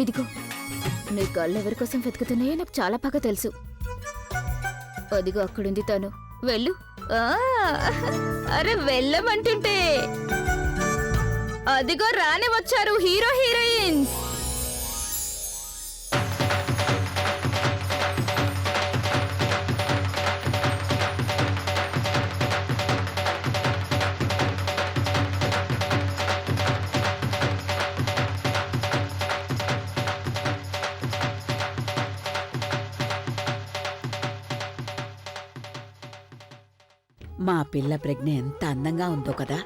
ఇదిగో నీ కళ్ళు ఎవరి కోసం వెతుకుతున్నాయో నాకు చాలా బాగా తెలుసు. అదిగో అక్కడుంది తను. వెళ్ళు. అరే వెళ్ళమంటుంటే అదిగో రానే వచ్చారు హీరో హీరోయిన్స్. మా పిల్ల ప్రజ్ఞ ఎంత అందంగా ఉందో కదా.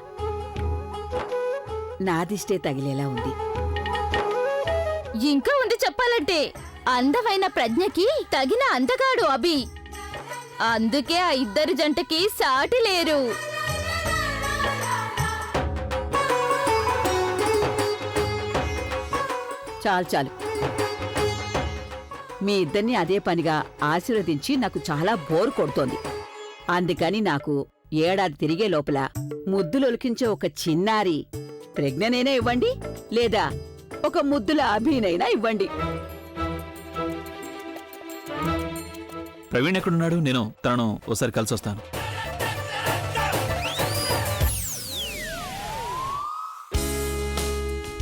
నాదిష్టే తగిలేలా ఉంది. ఇంకా ఉంది చెప్పాలంటే. అందమైన ప్రజ్ఞకి తగిన అందగాడు అభి. అందుకే ఆ ఇద్దరు జంటకి సాటి లేరు. చాలు చాలు, మీ ఇద్దరిని అదే పనిగా ఆశీర్వదించి నాకు చాలా బోర్ కొడుతోంది. అందుకని నాకు ఏడాది తిరిగే లోపల ముద్దులొలికించే ఒక చిన్నారి ప్రజ్ఞనైనా ఇవ్వండి, లేదా ఒక ముద్దుల అభినైనా ఇవ్వండి. ప్రవీణ్ ఎక్కడున్నాడు? నేను తనను ఓసారి కలిసి వస్తాను.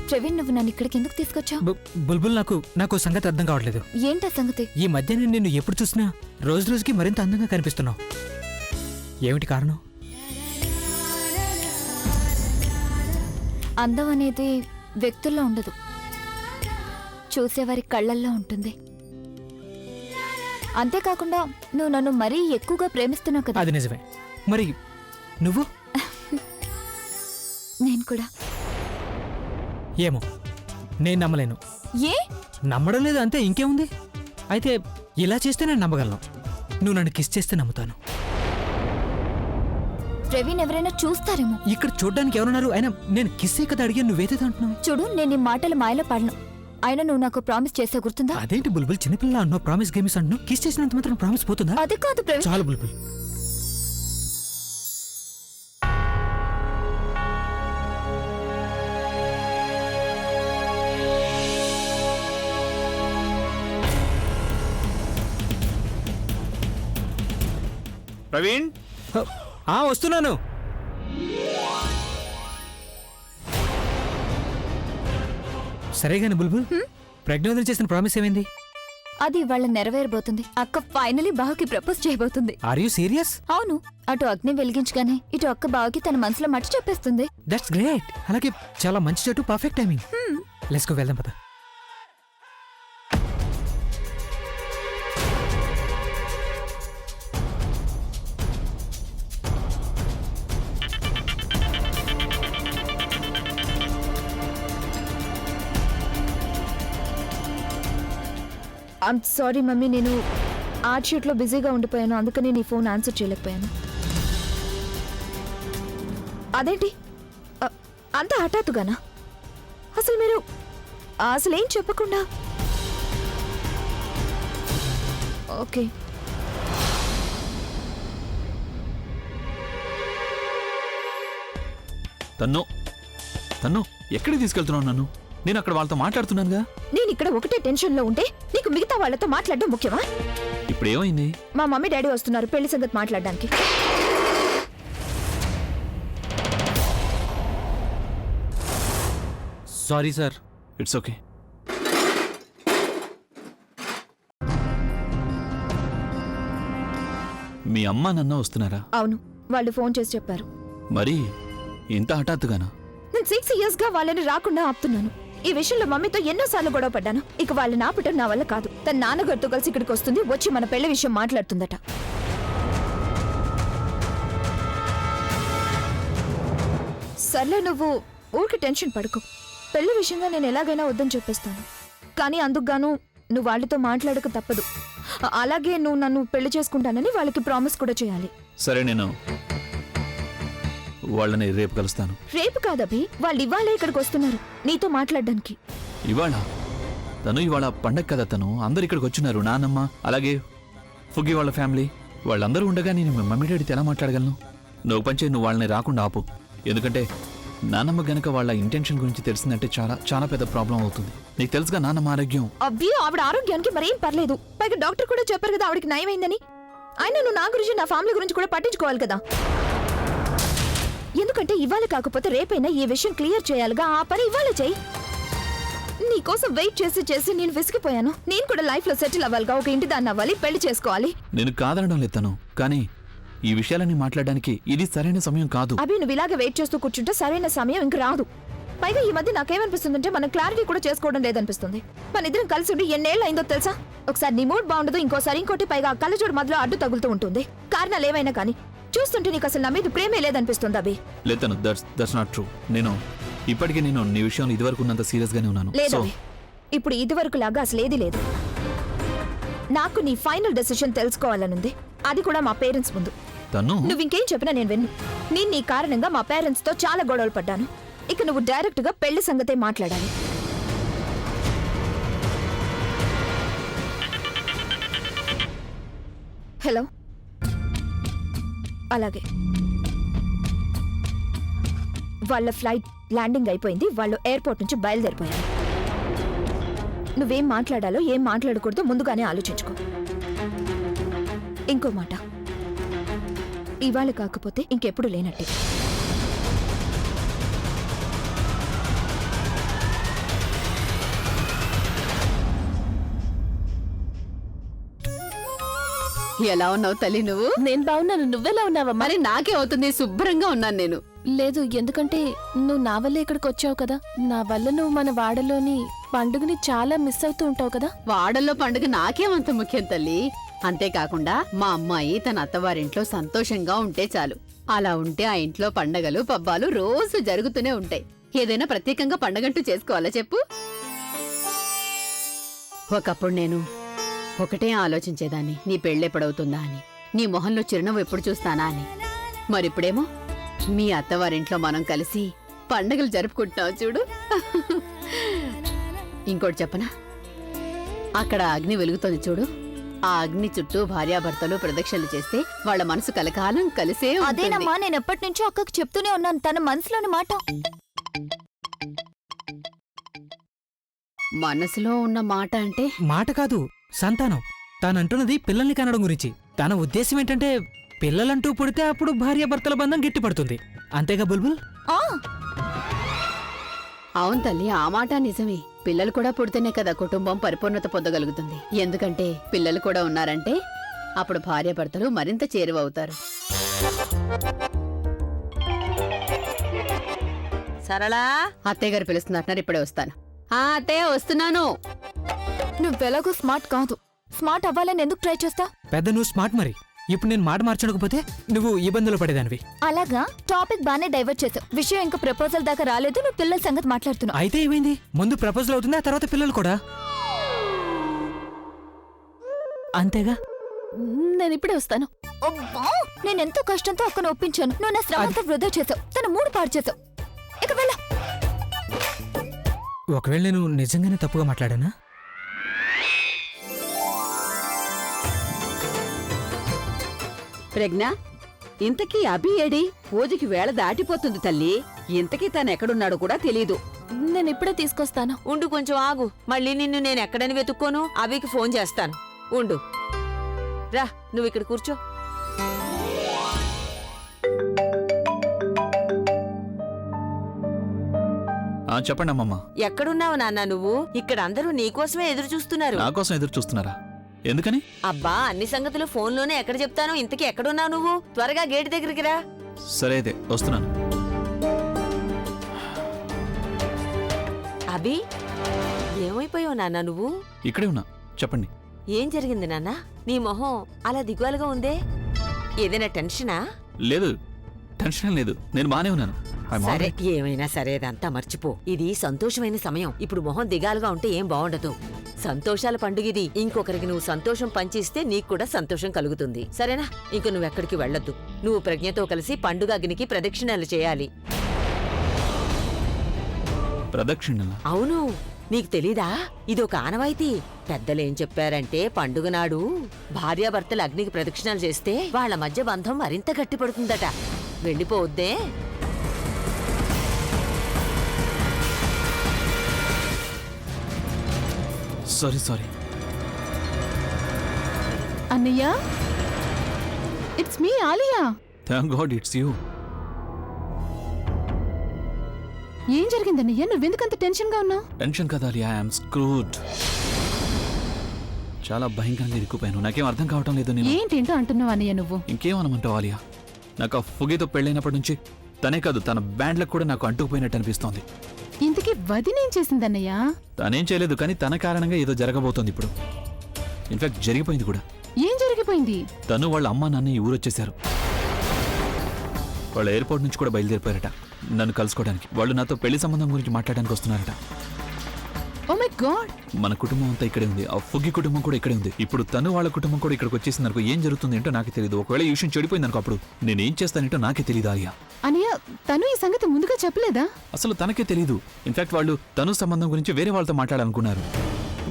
ప్రవీణ్, నువ్వు నన్ను ఇక్కడికి ఎందుకు తీసుకొచ్చావు? బుల్బుల్, నాకు సంగతి అర్థం కావట్లేదు. ఏంటా సంగతి? ఈ మధ్య నేను నిన్ను ఎప్పుడు చూసినా రోజు రోజుకి మరింత అందంగా కనిపిస్తున్నావు. ఏమిటి కారణం? అందం అనేది వ్యక్తుల్లో ఉండదు, చూసేవారి కళ్ళల్లో ఉంటుంది. అంతేకాకుండా నువ్వు నన్ను మరీ ఎక్కువగా ప్రేమిస్తున్నావు కదా. అది నిజమే. మరి నువ్వు? నేను కూడా. ఏమో, నేను నమ్మలేను. ఏ? నమ్మడం లేదు అంతే, ఇంకేముంది. అయితే ఇలా చేస్తే నేను నమ్మగలను. నువ్వు నన్ను కిస్ చేస్తే నమ్ముతాను. ప్రవీణ్ ఎవరైనా చూస్తారేమో. ఇక్కడ చూడ్డానికి ఎవరున్నారు? అయినా నేను కిస్సే కదా అడిగాను, నువ్వేదేదో అంటున్నావు. చూడు, నేను ఈ మాటలు మాయలో పడను. అయినా నువ్వు నాకు ప్రామిస్ చేసే గుర్తుందా? అదేంటి బుల్బుల్, చిన్నపిల్ల అన్నావు, ప్రామిస్ గేమిస్ అంటున్నావు. కిస్ చేసినంత మాత్రం ప్రామిస్ పోతుందా? అది కాదు ప్రవీణ్. చాలు బుల్బుల్. ప్రవీణ్, వస్తున్నాను. సరేగాని బుల్బుల్, ప్రజ్ఞోదం చేసిన ప్రామిస్ ఏమైంది? అది వాళ్ళ నెరవేరబోతుంది. అక్క ఫైనలీ బావకి ప్రపోజ్ చేయబోతుంది. Are you serious? అవును. అటు అగ్ని వెలిగించగానే ఇటు అక్క బావకి తన మనసులో మట్టి చెప్పేస్తుంది. That's great. అలాగే చాలా మంచి చెట్టు, పర్ఫెక్ట్ టైమింగ్. లెట్స్ గో, వెళ్దాం పద. ఐమ్ సారీ మమ్మీ, నేను ఆర్ట్ షూట్లో బిజీగా ఉండిపోయాను, అందుకని నీ ఫోన్ ఆన్సర్ చేయలేకపోయాను. అదేంటి అంత హఠాత్తుగానా? అసలు మీరు అసలేం చెప్పకుండా? ఓకే. తన్ను ఎక్కడికి తీసుకెళ్తున్నావు నన్ను? నేను అక్కడ వాళ్ళతో మాట్లాడుతున్నానుగా. నేను ఇక్కడ ఒకటే టెన్షన్లో ఉంటే నీకు మిగతా వాళ్ళతో మాట్లాడడం ముఖ్యమా? ఇప్పుడు ఏమైంది? మా మమ్మీ డాడీ వస్తున్నారు పెళ్లి సంగతి మాట్లాడడానికి. Sorry sir. It's okay. మీ అమ్మ నాన్న వస్తున్నారా? అవును, వాళ్ళు ఫోన్ చేసి చెప్పారు. మరి ఇంత హఠాత్తుగానా? నేను 6 years గా వాళ్ళని రాకుండా ఆపుతున్నాను. ఈ విషయంలో మమ్మీతో ఎన్నోసార్లు గొడవ పడ్డాను. ఇక వాళ్ళని ఆపటం నా వల్ల కాదు. తన నాన్నగారితో కలిసి ఇక్కడికి వస్తుంది, వచ్చి మన పెళ్లి విషయం మాట్లాడుతుందట. సర్లే, నువ్వు ఊరికి టెన్షన్ పడుకో. పెళ్లి విషయంగా నేను ఎలాగైనా వద్దని చెప్పేస్తాను. కానీ అందుకుగాను నువ్వు వాళ్ళతో మాట్లాడక తప్పదు. అలాగే నువ్వు నన్ను పెళ్లి చేసుకుంటానని వాళ్ళకి ప్రామిస్ కూడా చేయాలి. సరే, నేను వాళ్ళని రేపు కలుస్తాను. రేపు కాదభి, వాళ్ళు ఇవాళే ఇక్కడికి వస్తున్నారు నీతో మాట్లాడడానికి. ఇవాళ? ఇవాళ పండగ కదా, అందరు ఇక్కడికి వచ్చినారు. నాన్నమ్మ, అలాగే ఫుగ్గి వాళ్ళ ఫ్యామిలీ, వాళ్ళందరూ ఉండగా నేను మమ్మీ డాడీతో ఎలా మాట్లాడగలను? నువ్వు పంచే, నువ్వు వాళ్ళని రాకుండా ఆపు. ఎందుకంటే నానమ్మ గనక వాళ్ళ ఇంటెన్షన్ గురించి తెలిసిందంటే చాలా చాలా పెద్ద ప్రాబ్లం అవుతుంది. నీకు తెలుసుగా నానమ్మ ఆరోగ్యం. అబ్బి ఆవిడ ఆరోగ్యానికి మరేం పర్లేదు. పైగా డాక్టర్ కూడా చెప్పారు కదా ఆవిడకి నయమైందని. అయినా నువ్వు నా గురించి నా ఫ్యామిలీ గురించి కూడా పట్టించుకోవాలి కదా. ఎందుకంటే ఇవాళ కాకపోతే రేపైనా ఈ విషయం క్లియర్ చేయాలిగా. ఆ పని ఇవాళ చెయ్యి. నీకోసం వెయిట్ చేసి చేసి నేను విసిగిపోయాను. నేను కూడా లైఫ్ లో సెటిల్ అవ్వాలిగా. ఒక ఇంటి దాన్ని అవ్వాలి, పెళ్లి చేసుకోవాలి. నేను కాదనడం లేదు తను, కానీ ఈ విషయాలన్నీ మాట్లాడడానికి ఇది సరైన సమయం కాదు. అభి నువ్వు ఇలాగే వెయిట్ చేస్తూ కూర్చుంటే సరైన సమయం ఇంక రాదు. పైగా ఈ మధ్య నాకేమనిపిస్తుందంటే మనం క్లారిటీ కూడా చేసుకోవడం లేదనిపిస్తుంది. మన ఇద్దరం కలిసి ఉండి ఎన్నేళ్ళు అయిందో తెలుసా? ఒకసారి నీ మూడ్ బాగుండదు, ఇంకోసారి ఇంకోటి, పైగా కళ్ళజోడు మధ్యలో అడ్డు తగులుతూ ఉంటుంది. కారణాలు ఏమైనా కానీ చూస్తుంటే నీకు అసలు నా మీద ప్రేమే లేదనిపిస్తుంది అభి. లేదు తను, దట్స్ నాట్ ట్రూ. ఇప్పటికీ నేను నీ విషయంలో ఇదివరకు ఉన్నంత సీరియస్ గానే ఉన్నాను. లేదు అభి, ఇప్పుడు ఇదివరకు లాగా అసలు ఏది లేదు. నాకు నీ ఫైనల్ డెసిషన్ తెలుసుకోవాలనుంది, అది కూడా మా పేరెంట్స్ ముందు. తను నువ్వు ఇంకేం చెప్పినా నేను విన్ను. నేను నీ కారణంగా మా పేరెంట్స్ తో చాలా గొడవలు పడ్డాను. ఇక నువ్వు డైరెక్ట్ గా పెళ్లి సంగతే మాట్లాడాలి. హలో, అలాగే. వాళ్ళ ఫ్లైట్ ల్యాండింగ్ అయిపోయింది. వాళ్ళు ఎయిర్పోర్ట్ నుంచి బయలుదేరిపోయారు. నువ్వేం మాట్లాడాలో ఏం మాట్లాడకూడదో ముందుగానే ఆలోచించుకో. ఇంకో మాట, ఇవాళ కాకపోతే ఇంకెప్పుడు లేనట్టే. ఎలా ఉన్నావు తల్లి నువ్వు? నేను బాగున్నాను. నువ్వెలా ఉన్నావమ్మా? మరి నాకే అవుతుంది, శుభ్రంగా ఉన్నాను నేను. లేదు, ఎందుకంటే నువ్వు నా వల్ల ఇక్కడికి వచ్చావు కదా. నా వల్ల నువ్వు మన వాడలోని పండుగని చాలా మిస్ అవుతూ ఉంటావు కదా. వాడల్లో పండుగ నాకేమంత ముఖ్యం తల్లి. అంతేకాకుండా మా అమ్మాయి తన అత్తవారింట్లో సంతోషంగా ఉంటే చాలు. అలా ఉంటే ఆ ఇంట్లో పండగలు పబ్బాలు రోజు జరుగుతూనే ఉంటాయి. ఏదైనా ప్రత్యేకంగా పండగంటూ చేసుకోవాలా చెప్పు? ఒకప్పుడు నేను ఒకటే ఆలోచించేదాన్ని, నీ పెళ్ళెప్పుడవుతుందా అని, నీ మొహంలో చిరునవ్వు ఎప్పుడు చూస్తానా అని. మరిప్పుడేమో మీ అత్తవారింట్లో మనం కలిసి పండగలు జరుపుకుంటున్నావు చూడు. ఇంకోటి చెప్పనా? అక్కడ అగ్ని వెలుగుతోంది చూడు. ఆ అగ్ని చుట్టూ భార్యాభర్తలు ప్రదక్షిణలు చేస్తే వాళ్ళ మనసు కలకాలం కలిసే ఉంటుంది. అదేనమ్మా, నేను ఎప్పటి నుంచో అక్కకు చెప్తూనే ఉన్నాను తన మనసులోని మాట. మనసులో ఉన్న మాట అంటే మాట కాదు, సంతానం. తానంటున్నది పిల్లల్ని కనడం గురించి. తన ఉద్దేశం ఏంటంటే పిల్లలంటూ పుడితే అప్పుడు భార్యాభర్తల బంధం గట్టిపడుతుంది. అంతేగా బుల్బుల్? అవును తల్లి, ఆ మాట నిజమే. పిల్లలు కూడా పుడితేనే కదా కుటుంబం పరిపూర్ణత పొందగలుగుతుంది. ఎందుకంటే పిల్లలు కూడా ఉన్నారంటే అప్పుడు భార్యాభర్తలు మరింత చేరువవుతారు. సరళా, అత్తయ్య గారు పిలుస్తున్నారు, ఇప్పుడే వస్తాను. అత్తయ్య వస్తున్నాను. నువ్వెలాగో స్మార్ట్ కాదు. స్మార్ట్ అవ్వాలని ఎందుకు ట్రై చేస్తా? పెద్ద నువ్వు స్మార్ట్ మరి. ఇప్పుడు నేను మాట మార్చకపోతే నువ్వు ఇబ్బందులు పడేదానివి. అలాగా? టాపిక్ బానే డైవర్ట్ చేసావు. విషయం ఇంకా ప్రపోజల్ దాకా రాలేదు, నువ్వు పిల్లల సంగతి మాట్లాడుతున్నావు. అయితే ఏమైంది? ముందు ప్రపోజల్ అవుతుంది, ఆ తర్వాత పిల్లలు కూడా. అంతేగా? నేను ఇప్పుడే వస్తాను. నేనెంతో కష్టంతో అక్కను ఒప్పించాను. నువ్వు నా శ్రమంతా వృధా చేసావు, తన మూడు పాడు చేసావు. ఇక వెళ్ళ. ఒకవేళ నేను నిజంగానే తప్పుగా మాట్లాడానా? ప్రజ్ఞ, ఇంతకీ అభి ఏడి? పూజకి వేళ దాటిపోతుంది తల్లి. ఇంతకీ తనెక్కడున్నాడో కూడా తెలీదు. నేను ఇప్పుడే తీసుకొస్తాను. ఉండు, కొంచెం ఆగు. మళ్ళీ నిన్ను నేను ఎక్కడని వెతుక్కోను. అవికి ఫోన్ చేస్తాను. ఉండు. రా, నువ్వు ఇక్కడ కూర్చో. చెప్పండి అమ్మమ్మ. ఎక్కడున్నావు నాన్న నువ్వు? ఇక్కడ అందరూ నీకోసమే ఎదురు చూస్తున్నారు. నా కోసం ఎదురు చూస్తున్నారా? ఎందుకని? అబ్బా, అన్ని సంగతులు ఫోన్లోనే ఎక్కడ చెప్తాను. ఇంతకీ ఎక్కడున్నావు నువ్వు? త్వరగా గేటు దగ్గరికి రా. సరే అయితే వస్తున్నాను. అభి, ఏమైపోయావు నాన్న నువ్వు? ఇక్కడే ఉన్నా, చెప్పండి. ఏం జరిగింది నాన్న? నీ మొహం అలా దిగులుగా ఉందే. ఏదైనా టెన్షనా? లేదు, టెన్షన్ లేదు, నేను బానే ఉన్నాను. సరే, ఏమైనా సరే, అదంతా మర్చిపో. ఇది సంతోషమైన సమయం. ఇప్పుడు మొహం దిగాలుగా ఉంటే ఏం బాగుండదు. సంతోషాల పండుగిది. ఇంకొకరికి నువ్వు సంతోషం పంచిస్తే నీకు కూడా సంతోషం కలుగుతుంది. సరేనా? ఇంక నువ్వెక్కడికి వెళ్ళొద్దు. నువ్వు ప్రజ్ఞతో కలిసి పండుగ అగ్నికి ప్రదక్షిణలు చేయాలి. ప్రదక్షిణలా? అవును, నీకు తెలీదా? ఇదొక ఆనవాయితీ. పెద్దలేం చెప్పారంటే పండుగ నాడు భార్యాభర్తలు అగ్నికి ప్రదక్షిణాలు చేస్తే వాళ్ళ మధ్య బంధం మరింత గట్టిపడుతుందట. వెళ్ళిపోవద్దే. సారీ. అన్నయ్య, it's me Alia. Thank God it's you. ఏం జరిగిందన్నయ్య? నువ్వెందుకంత టెన్షన్ గా ఉన్నావు? టెన్షన్ కదా ఆలియా, ఐఎమ్ స్క్రూడ్. చాలా భయంకరంగా ఇరుక్కుపోయాను. నాకేం అర్థం కావటం లేదు. నేను ఏంటేంటో అంటున్నావు అన్నయ్య నువ్వు. ఇంకేమనమంటావు ఆలియా? నాకు ఆ ఫుగీతో పెళ్ళైనప్పటి నుంచి తనే కాదు, తన బ్యాండ్లకు కూడా నాకు అంటుకుపోయినట్టు అనిపిస్తోంది. ఇంతకీ వదినేం చేసిందన్నయ్య? తనేం చేయలేదు, కానీ తన కారణంగా ఏదో జరగబోతోంది ఇప్పుడు. ఇన్ఫాక్ట్ జరిగిపోయింది కూడా. ఏం జరిగిపోయింది? తను వాళ్ళ అమ్మా నాన్న ఈ ఊరొచ్చేశారు. వాళ్ళ ఎయిర్పోర్ట్ నుంచి కూడా బయలుదేరిపోయారట నన్ను కలుసుకోవడానికి. వాళ్ళు నాతో పెళ్లి సంబంధం గురించి మాట్లాడడానికి వస్తున్నారట. Oh my God. మన కుటుంబం అంతా ఇక్కడే ఉంది, ఆ ఫుగ్గి కుటుంబం కూడా ఇక్కడే ఉంది. ఇప్పుడు తను వాళ్ళ కుటుంబం కూడా ఇక్కడికి వచ్చేసింది అనుకో, ఏం జరుగుతుంది ఏంటో నాకే తెలియదు. ఒకవేళ ఈ విషయం చెడిపోయింది అనుకో, అప్పుడు నేనేం చేస్తానేంటో నాకే తెలియదు ఆలియా. అన్నయ్య, తను ఈ సంగతి ముందుగా చెప్పలేదా? అసలు తనకే తెలీదు. ఇన్ఫాక్ట్ వాళ్ళు తను సంబంధం గురించి వేరే వాళ్ళతో మాట్లాడాలనుకున్నారు.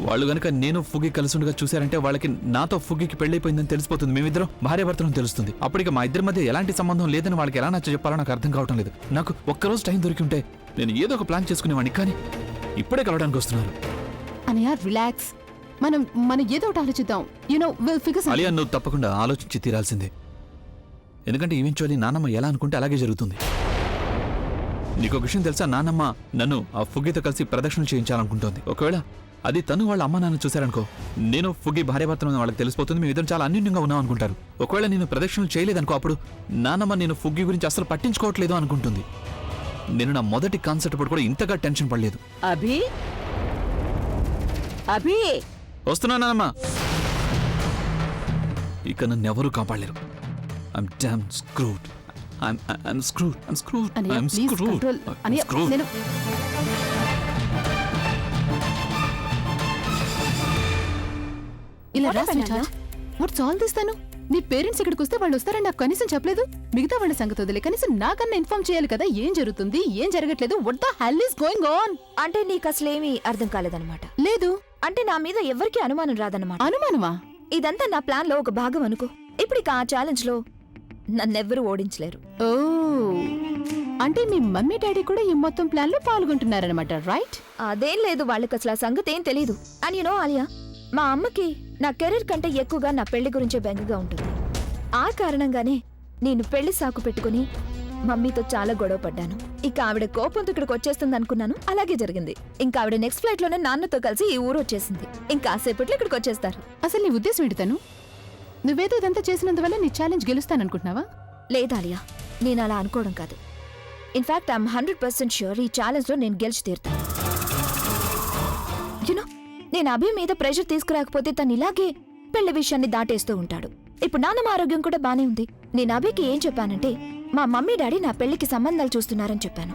వాళ్ళు గనుక నేను ఫుగ్గి కలిసి చూశారంటే వాళ్ళకి నాతో ఫుగ్గికి పెళ్ళైపోయిందని తెలిసిపోతుంది. మేమిద్దరం భార్యాభర్తలను తెలుస్తుంది. అప్పటికి మా ఇద్దరి మధ్య ఎలాంటి సంబంధం లేదని వాళ్ళకి ఎలా నచ్చ చెప్పాలో నాకు అర్థం కావటం లేదు. నాకు ఒక్కరోజు టైం దొరికి ఉంటే నేను ఏదో ఒక ప్లాన్ చేసుకునేవాడిని, కానీ ఇప్పుడే కలవడానికి వస్తున్నారు. అన్నయ్య, రిలాక్స్. మనం ఏదో ఒకటి ఆలోచిద్దాం. Will figure. అలియా, నువ్వు తప్పకుండా ఆలోచించి తీరాల్సిందే. ఎందుకంటే ఈవెంచువల్లీ నాన్నమ్మ ఎలా అనుకుంటే అలాగే జరుగుతుంది. నీకు ఒక విషయం తెలుసా? నాన్నమ్మ నన్ను ఆ ఫుగ్గితో కలిసి ప్రదక్షిణలు చేయించాలనుకుంటోంది. ఒకవేళ అది తను వాళ్ళ అమ్మ నాన్న చూశారనుకో, నేను ఫుగ్గి భార్యాభర్తలను వాళ్ళకి తెలిసిపోతుంది. మేము ఇద్దరం చాలా అన్యోన్యంగా ఉన్నాం అనుకుంటారు. ఒకవేళ నేను ప్రదక్షిణలు చేయలేదనుకో, అప్పుడు నాన్నమ్మ నేను ఫుగ్గి గురించి అసలు పట్టించుకోవట్లేదు అనుకుంటుంది. నేను నా మొదటి కాన్సెప్ట్ అప్పుడు కూడా ఇంతగా టెన్షన్ పడలేదు. అభి అభి వస్తున్నానమ్మా. ఇక నన్ను ఎవరూ కాపాడలేరు. I'm damn screwed. I'm screwed. I'm screwed. అన్నయ్య, I'm please screwed. Control. I'm అన్నయ్య, screwed. నేను ఇలా రా స్వీట్. Watts all this? తను నీ పేరెంట్స్ ఇక్కడికి వస్తే వాళ్ళు వస్తారని నాకు కనీసం చెప్పలేదు. మిగతా వాళ్ళ సంగతి వదిలే, కనీసం నాకన్నా ఇన్ఫార్మ్ చేయాలి కదా. ఏం జరుగుతుంది, ఏం జరగట్లేదు? What the hell is going on? అంటే నీకు అసలేమీ అర్థం కాలేదన్నమాట. లేదు. అంటే నా మీద ఎవరికీ అనుమానం రాదన్నమాట. అనుమానమా? ఇదంతా నా ప్లాన్ లో ఒక భాగం అనుకో. ఇప్పుడు ఇక ఆ ఛాలెంజ్ లో నన్నెవ్వరూ ఓడించలేరు. ఓ, అంటే మీ మమ్మీ డాడీ కూడా ఈ మొత్తం ప్లాన్ లో పాల్గొంటున్నారనమాట, రైట్? అదేం లేదు, వాళ్ళకి అసలు ఆ సంగతి ఏం తెలీదు. అని యూనో ఆలియా, మా అమ్మకి నా కెరీర్ కంటే ఎక్కువగా నా పెళ్లి గురించే బెంగగా ఉంటుంది. ఆ కారణంగానే నేను పెళ్లి సాకు పెట్టుకుని మమ్మీతో చాలా గొడవ పడ్డాను. ఇక ఆవిడ కోపంతో ఇక్కడికి వచ్చేస్తుంది అనుకున్నాను, అలాగే జరిగింది. ఇంకా ఆవిడ నెక్స్ట్ ఫ్లైట్ లోనే నాన్నతో కలిసి ఈ ఊరు వచ్చేసింది. ఇంకా కాసేపట్లో ఇక్కడికి వచ్చేస్తారు. అసలు నీ ఉద్దేశం ఏంటి? తను నువ్వేదో ఇదంతా చేసినందువల్ల నీ ఛాలెంజ్ గెలుస్తాననుకుంటున్నావా? లేదాలియా, నేను అలా అనుకోవడం కాదు. ఇన్ఫాక్ట్ ఐఎమ్ 100% ష్యూర్ ఈ ఛాలెంజ్ లో నేను గెలిచి తీరుతాను. యునో, నేను అభి మీద ప్రెషర్ తీసుకురాకపోతే తను ఇలాగే పెళ్లి విషయాన్ని దాటేస్తూ ఉంటాడు. ఇప్పుడు నాన్నమ్మ ఆరోగ్యం కూడా బానే ఉంది. నేను అభికి ఏం చెప్పానంటే, మా మమ్మీ డాడీ నా పెళ్లికి సంబంధాలు చూస్తున్నారని చెప్పాను.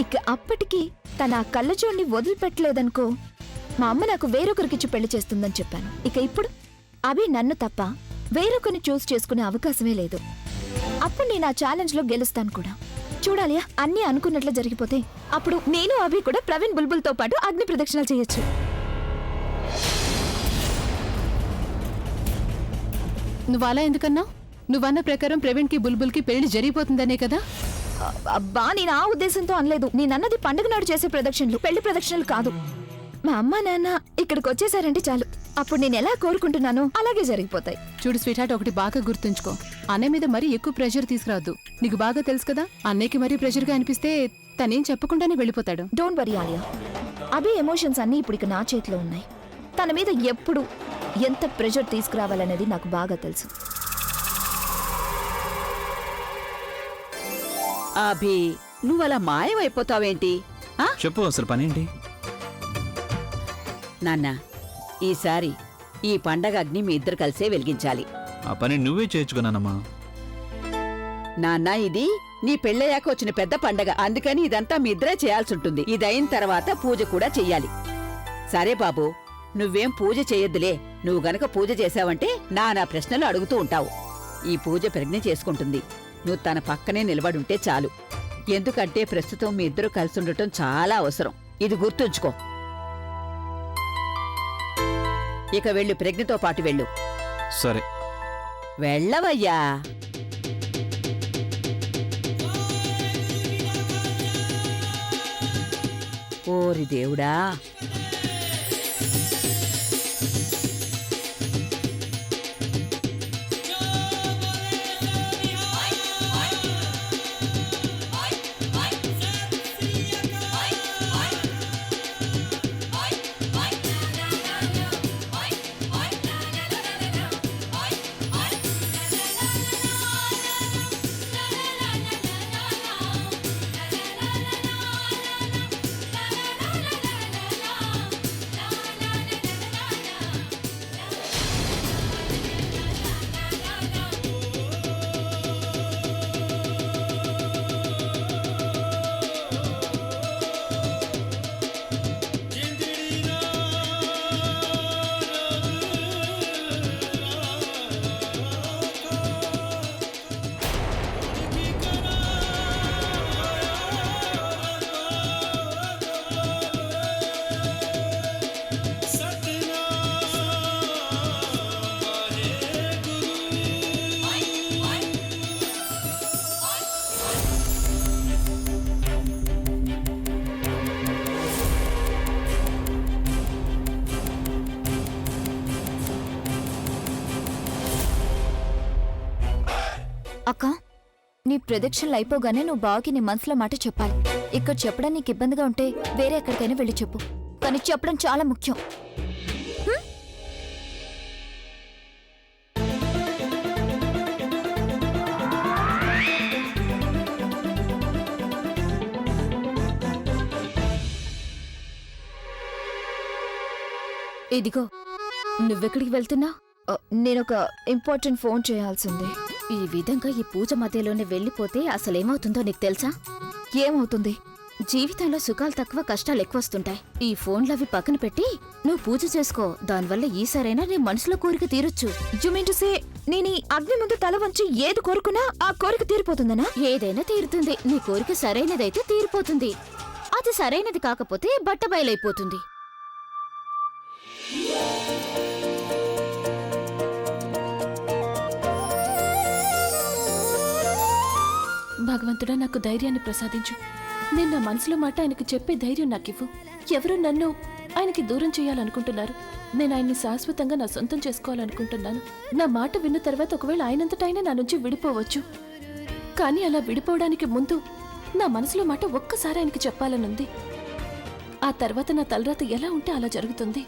ఇక అప్పటికి తన ఆ కళ్ళజోడిని వదిలిపెట్టలేదనుకో, మా అమ్మ నాకు వేరొకరికిచ్చి పెళ్లి చేస్తుందని చెప్పాను. ఇక ఇప్పుడు అభి నన్ను తప్ప వేరొకరిని చూస్ చేసుకునే అవకాశమే లేదు. అప్పుడు నేను ఆ ఛాలెంజ్ లో గెలుస్తాను కూడా. చూడాలి, అన్నీ అనుకున్నట్లు జరిగిపోతే అప్పుడు నేను అభి కూడా ప్రవీణ్ బుల్బుల్ తో పాటు అగ్ని ప్రదక్షిణలు చేయొచ్చు. నువ్వు అలా ఎందుకన్నావు? నువ్వన్న ప్రకారం ప్రవీణ్ కి బుల్బుల్ కి పెళ్లి జరిగిపోతుందనే కదా? అబ్బా, నేను ఆ ఉద్దేశంతో అనలేదు. నేనన్నది పండుగ నాడు చేసే ప్రదక్షిణలు, పెళ్లి ప్రదక్షిణలు కాదు. మా అమ్మ నాన్న ఇక్కడికి వచ్చేసారంటే చాలు, అప్పుడు నేను ఎలా కోరుకుంటున్నానో అలాగే జరిగిపోతాయి. చూడు స్వీట్ హార్ట్, ఒకటి బాగా గుర్తుంచుకో. అన్నయ్య మీద మరీ ఎక్కువ ప్రెషర్ తీసుకురావద్దు. నీకు బాగా తెలుసు కదా, అన్నయ్యకి మరీ ప్రెషర్ గా అనిపిస్తే తనేం చెప్పకుండానే వెళ్ళిపోతాడు. Don't worry Alia, Abhi emotions అన్నీ ఇప్పుడు ఇక నా చేతిలో ఉన్నాయి. తన మీద ఎప్పుడు ఎంత ప్రెషర్ తీసుకురావాలనేది నాకు బాగా తెలుసు. అభి, నువ్వలా మాయమైపోతావేంటి? ఆ? చెప్పు, అసలు పనేంటి? నాన్న, ఈసారి ఈ పండగ అగ్ని మీ ఇద్దరు కలిసే వెలిగించాలి. ఆ పని నువ్వే చేయొచ్చుకున్నానమ్మా. నాన్న, ఇది నీ పెళ్ళయ్యాక వచ్చిన పెద్ద పండగ, అందుకని ఇదంతా మీ ఇద్దరే చేయాల్సి ఉంటుంది. ఇదైన తర్వాత పూజ కూడా చెయ్యాలి. సరే బాబు, నువ్వేం పూజ చెయ్యొద్దులే. నువ్వు గనక పూజ చేశావంటే నానా ప్రశ్నలు అడుగుతూ ఉంటావు. ఈ పూజ ప్రజ్ఞ చేసుకుంటుంది. నువ్వు తన పక్కనే నిలబడుంటే చాలు. ఎందుకంటే ప్రస్తుతం మీ ఇద్దరు కలిసి ఉండటం చాలా అవసరం. ఇది గుర్తుంచుకో. ఇక వెళ్ళు, ప్రజ్ఞతో పాటు వెళ్ళు. సరే. వెళ్ళవయ్యా. ఓరి దేవుడా. అక్క, నీ ప్రదక్షిణలు అయిపోగానే నువ్వు బావకి నీ మనసులో మాట చెప్పాలి. ఇక్కడ చెప్పడం నీకు ఇబ్బందిగా ఉంటే వేరే ఎక్కడికైనా వెళ్ళి చెప్పు, కానీ చెప్పడం చాలా ముఖ్యం. ఇదిగో, నువ్వెక్కడికి వెళ్తున్నా? నేనొక ఇంపార్టెంట్ ఫోన్ చేయాల్సింది. ఈ విధంగా ఈ పూజ మధ్యలోనే వెళ్ళిపోతే అసలేమవుతుందో నీకు తెలుసా? ఏమవుతుంది? జీవితంలో సుఖాలు తక్కువ, కష్టాలు ఎక్కువ వస్తుంటాయి. ఈ ఫోన్లవి పక్కన పెట్టి నువ్వు పూజ చేసుకో. దానివల్ల ఈసారైనా నీ మనసులో కోరిక తీరొచ్చు. యు మీన్ టు సే నేను ఈ అగ్ని ముందు తల వంచి ఏది కోరుకున్నా ఆ కోరిక తీరిపోతుందనా? ఏదైనా తీరుతుంది. నీ కోరిక సరైనదైతే తీరిపోతుంది. అది సరైనది కాకపోతే బట్టబయలైపోతుంది. భగవంతుడా, నాకు ధైర్యాన్ని ప్రసాదించు. నేను నా మనసులో మాట ఆయనకు చెప్పే ధైర్యం నాకివ్వు. ఎవరో నన్ను ఆయనకి దూరం చేయాలనుకుంటున్నారు. నేను ఆయన్ని శాశ్వతంగా నా సొంతం చేసుకోవాలనుకుంటున్నాను. నా మాట విన్న తర్వాత ఒకవేళ ఆయనంతటా ఆయన నా నుంచి విడిపోవచ్చు. కానీ అలా విడిపోవడానికి ముందు నా మనసులో మాట ఒక్కసారి ఆయనకి చెప్పాలనుంది. ఆ తర్వాత నా తలరాత ఎలా ఉంటే అలా జరుగుతుంది.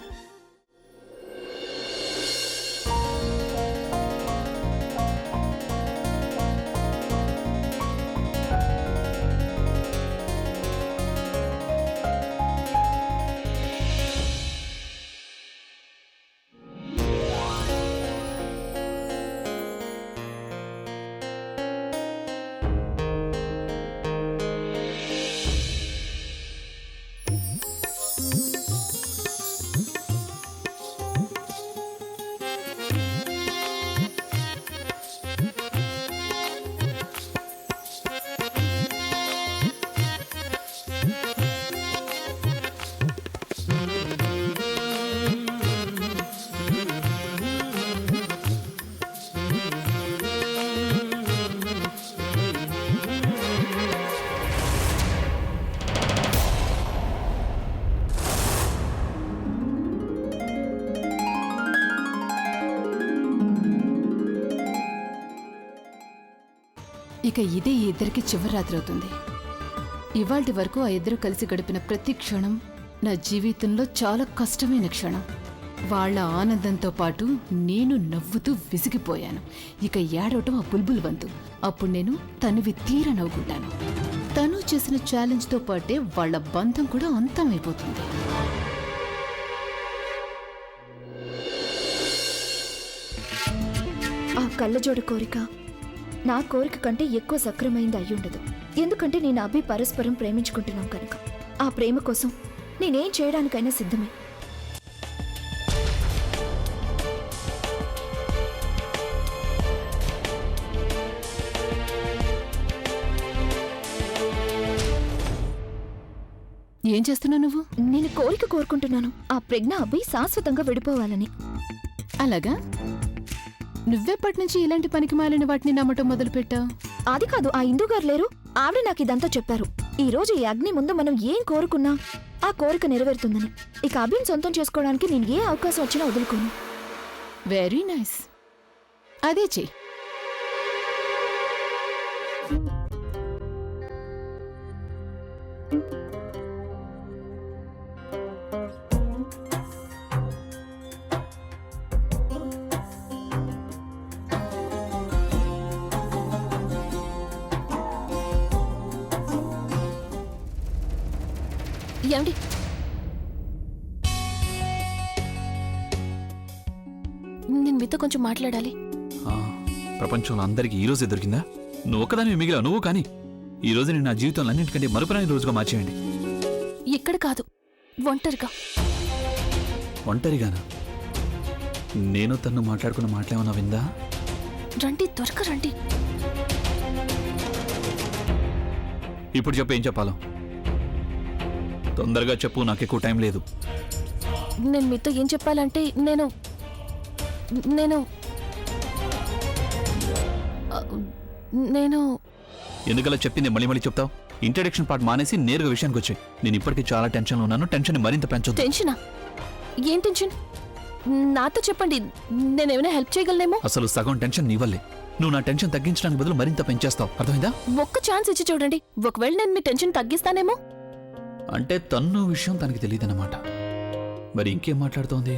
ఇక ఇదే ఈ ఇద్దరికి చివరి రాత్రి అవుతుంది. ఇవాల్టి వరకు ఆ ఇద్దరు కలిసి గడిపిన ప్రతి క్షణం నా జీవితంలో చాలా కష్టమైన క్షణం. వాళ్ళ ఆనందంతో పాటు నేను నవ్వుతూ విసిగిపోయాను. ఇక ఏడవటం ఆ బుల్బుల్ వంతు. అప్పుడు నేను తనువి తీర నవ్వుకుంటాను. తను చేసిన ఛాలెంజ్తో పాటే వాళ్ళ బంధం కూడా అంతమైపోతుంది. ఆ కళ్ళజోడు కోరిక నా కోరిక కంటే ఎక్కువ సక్రమైంది అయ్యుండదు. ఎందుకంటే నేను అభి పరస్పరం ప్రేమించుకుంటున్నాం కనుక. ఆ ప్రేమ కోసం నేనేం చేయడానికైనా సిద్ధమే. ఏం చేస్తున్నావు నువ్వు? నేను కోరిక కోరుకుంటున్నాను, ఆ ప్రజ్ఞ అభి శాశ్వతంగా విడిపోవాలని. అలాగా? నువ్వెప్పటి నుంచి ఇలాంటి పనికి మాలిన వాటిని నమ్మటం మొదలుపెట్టావు? అది కాదు, ఆ ఇందు గారు లేరు, ఆవిడ నాకు ఇదంతా చెప్పారు. ఈ రోజు ఈ అగ్ని ముందు మనం ఏం కోరుకున్నా ఆ కోరిక నెరవేరుతుందని. ఇక అభిని సొంతం చేసుకోవడానికి నేను ఏ అవకాశం వచ్చినా వదులుకోను. వెరీ నైస్, అదే చెయ్యి. ఏమండి, నేను మీతో కొంచెం మాట్లాడాలి. ప్రపంచంలో అందరికీ ఈ రోజే దొరికిందా? నువ్వు ఒక్కదాన్ని మిగిలావు. నువ్వు కానీ ఈ రోజు నేను నా జీవితంలో అన్నింటికంటే మరుపురాని రోజుగా మార్చేయండి. ఇక్కడ కాదు, ఒంటరిగా. ఒంటరిగానా? నేను తను మాట్లాడుకున్న మాటలేమన్నా విందా? రండి, త్వరగా రండి. ఇప్పుడు చెప్పు, ఏం చెప్పాలో తొందరగా చెప్పు, నాకు ఎక్కువ టైం లేదు. నేను మీతో ఏం చెప్పాలంటే నేను నేను ఎందుకలా చెప్పింది మళ్ళీ మళ్ళీ చెప్తావు? ఇంట్రడక్షన్ పార్ట్ మానేసి నేరుగా విషయానికి వచ్చాయి. నేను ఇప్పటికీ చాలా టెన్షన్లో ఉన్నాను. టెన్షన్ మరింత పెంచొద్దు. టెన్షనా? ఏం టెన్షన్? నాతో చెప్పండి, నేనేమైనా హెల్ప్ చేయగలనేమో. అసలు సగం టెన్షన్ నీ వల్లే. నువ్వు నా టెన్షన్ తగ్గించడానికి బదులు మరింత పెంచేస్తావు, అర్థమైందా? ఒక్క ఛాన్స్ ఇచ్చి చూడండి, ఒకవేళ నేను మీ టెన్షన్ తగ్గిస్తానేమో. అంటే తన్ను విషయం తనకి తెలియదన్నమాట. మరి ఇంకేం మాట్లాడుతోంది?